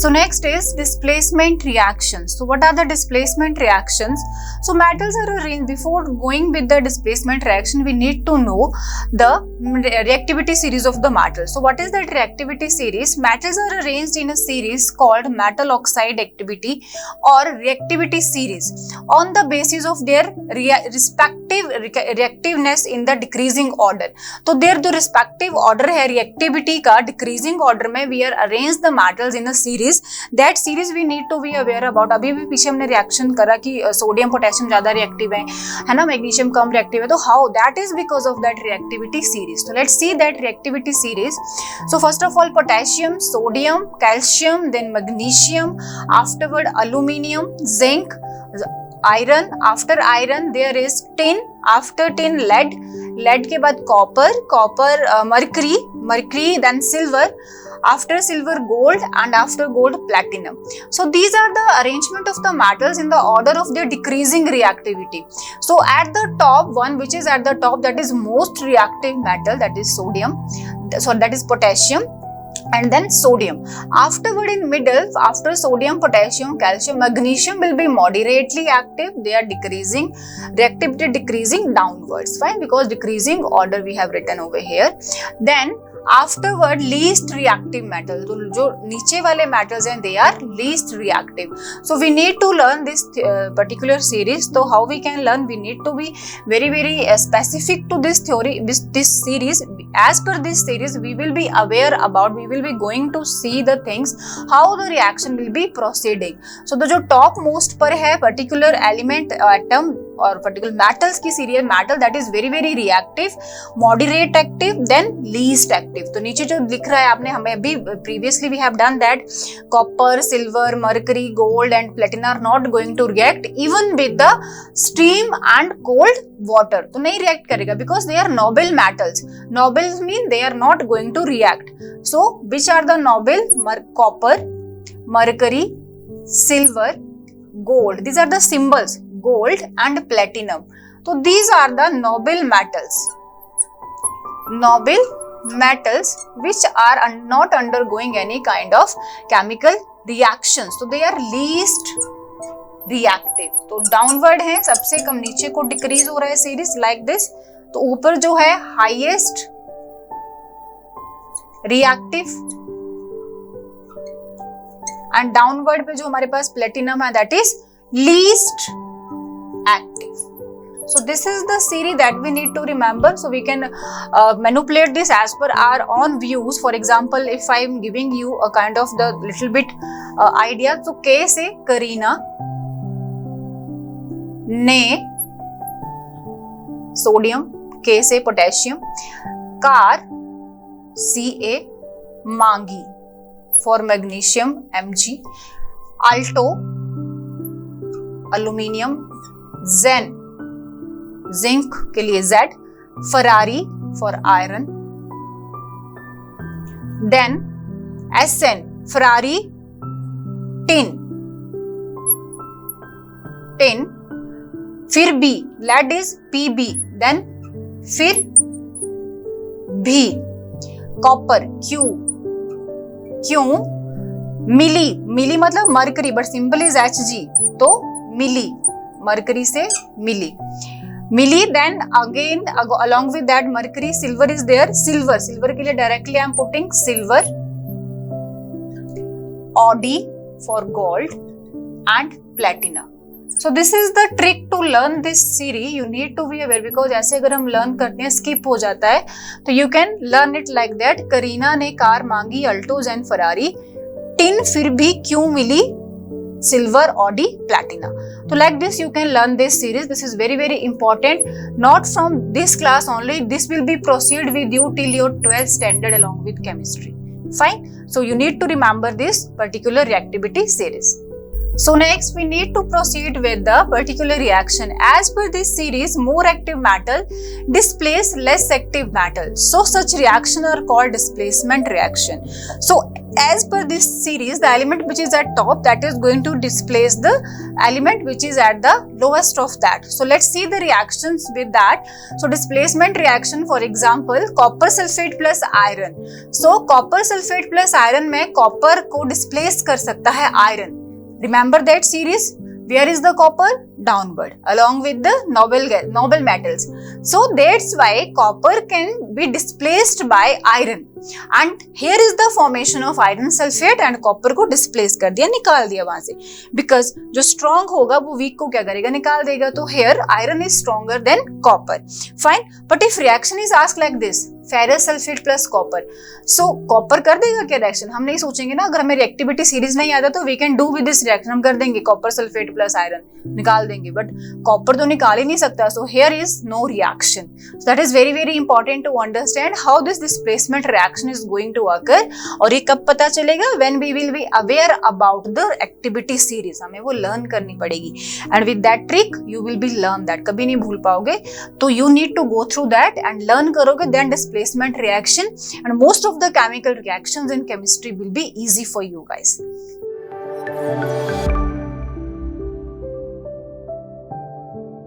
So next is displacement reactions. So what are the displacement reactions? So metals are arranged. Before going with the displacement reaction, we need to know the reactivity series of the metals. So what is that reactivity series? Metals are arranged in a series called metal oxide activity or reactivity series on the basis of their respective reactiveness in the decreasing order. तो their जो respective order है reactivity का decreasing order में we are arrange the metals in a series. That series we need to be aware about. अभी भी पीछे हमने reaction करा कि सोडियम पोटेशियम ज्यादा रिएक्टिव है ना, मैग्नीशियम कम रिएक्टिव है, तो how that is because of that reactivity series. तो let's see that reactivity series. So first of all potassium, sodium, calcium, then magnesium, afterward aluminium, zinc, iron, after iron there is tin, after tin lead, lead के बाद copper, copper mercury, mercury then silver, after silver gold, and after gold platinum. So these are the arrangement of the metals in the order of their decreasing reactivity. So at the top one, which is at the top, that is most reactive metal, that is sodium, so that is potassium, and then sodium. Afterward in middle, after sodium, potassium, calcium, magnesium will be moderately active. They are decreasing, reactivity decreasing downwards, fine, because decreasing order we have written over here. Then afterward least reactive metal, तो जो नीचे वाले metals हैं they are least reactive. So we need to learn this particular series. तो how we can learn, we need to be very very specific to this theory, this series. As per this series we will be aware about, we will be going to see the things how the reaction will be proceeding. So the जो top most पर है particular element atom और particular metals की series, metal that is very very reactive, moderate active, then least active. तो नीचे जो लिख रहा है आपने, हमें अभी previously we have done that copper, silver, mercury, gold and platinum are not going to react even with the steam and cold water. तो नहीं react करेगा because they are noble metals. Noble mean they are not going to react. So which are the noble? Copper, mercury, silver, gold. These are the symbols, gold and platinum. So these are the noble metals. Noble metals which are not undergoing any kind of chemical reactions. So they are least reactive. तो downward है, सबसे कम नीचे को decrease हो रहा है series like this. तो ऊपर जो है हाईएस्ट रिएक्टिव एंड डाउनवर्ड पे जो हमारे पास प्लेटिनम है that is least active. So this is the series that we need to remember. So we can manipulate this as per our own views. For example, if I am giving you a kind of the little bit idea, so K से करीना, ने sodium, K से potassium, car Ca, मांगी for magnesium Mg, Alto aluminium, Zen zinc के लिए Z, Ferrari for iron, then Sn Ferrari tin, tin, फिर B lead is Pb, then फिर भी copper Q, क्यों मिली, मिली मतलब mercury but simple is Hg, तो मिली, मरकरी से मिली, मिली. Then again along with that mercury, silver is there, silver, silver के लिए directly I am putting silver, Od for gold and platinum. So this is the trick to learn this series. You need to be aware because ऐसे अगर हम learn करते हैं skip हो जाता है, तो you can learn it like that. Kareena ने कार मांगी, अल्टो, जेन, फरारी, टिन फिर भी क्यों मिली, silver, Audi, platina. So like this you can learn this series. This is very very important. Not from this class only. This will be proceed with you till your 12th standard along with chemistry. Fine. So you need to remember this particular reactivity series. So next we need to proceed with the particular reaction. As per this series, more active metal displace less active metal. So such reaction are called displacement reaction. So as per this series, the element which is at top, that is going to displace the element which is at the lowest of that. So let's see the reactions with that. So displacement reaction, for example, copper sulfate plus iron. So copper sulfate plus iron में copper को displace कर सकता है iron. Remember that series? Where is the copper? Downward, along with the noble metals. So that's why copper can be displaced by iron. And here is the formation of iron sulfate and copper को displace कर दिया, निकाल दिया वहां से. Because जो strong होगा वो weak को क्या करेगा, निकाल देगा. तो here iron is stronger than copper. Fine. But if reaction is asked like this, ferrous sulphate plus copper, so copper कर देगा क्या रिएक्शन? हम नहीं सोचेंगे ना, अगर हमें रिएक्टिविटी सीरीज नहीं आता तो we can do with this reaction, हम कर देंगे कॉपर सल्फेट प्लस आयरन, निकाल देंगे. बट कॉपर तो निकाल ही नहीं सकता. So here is no reaction. So that is very very important to understand how this displacement reaction is going to occur. और ये कब पता चलेगा? When we will be aware about the activity series. हमें वो लर्न करनी पड़ेगी. And with that trick you will be learn that. कभी नहीं भूल पाओगे. तो you need to go through that and learn करोगे, then displacement reaction, and most of the chemical reactions in chemistry will be easy for you guys.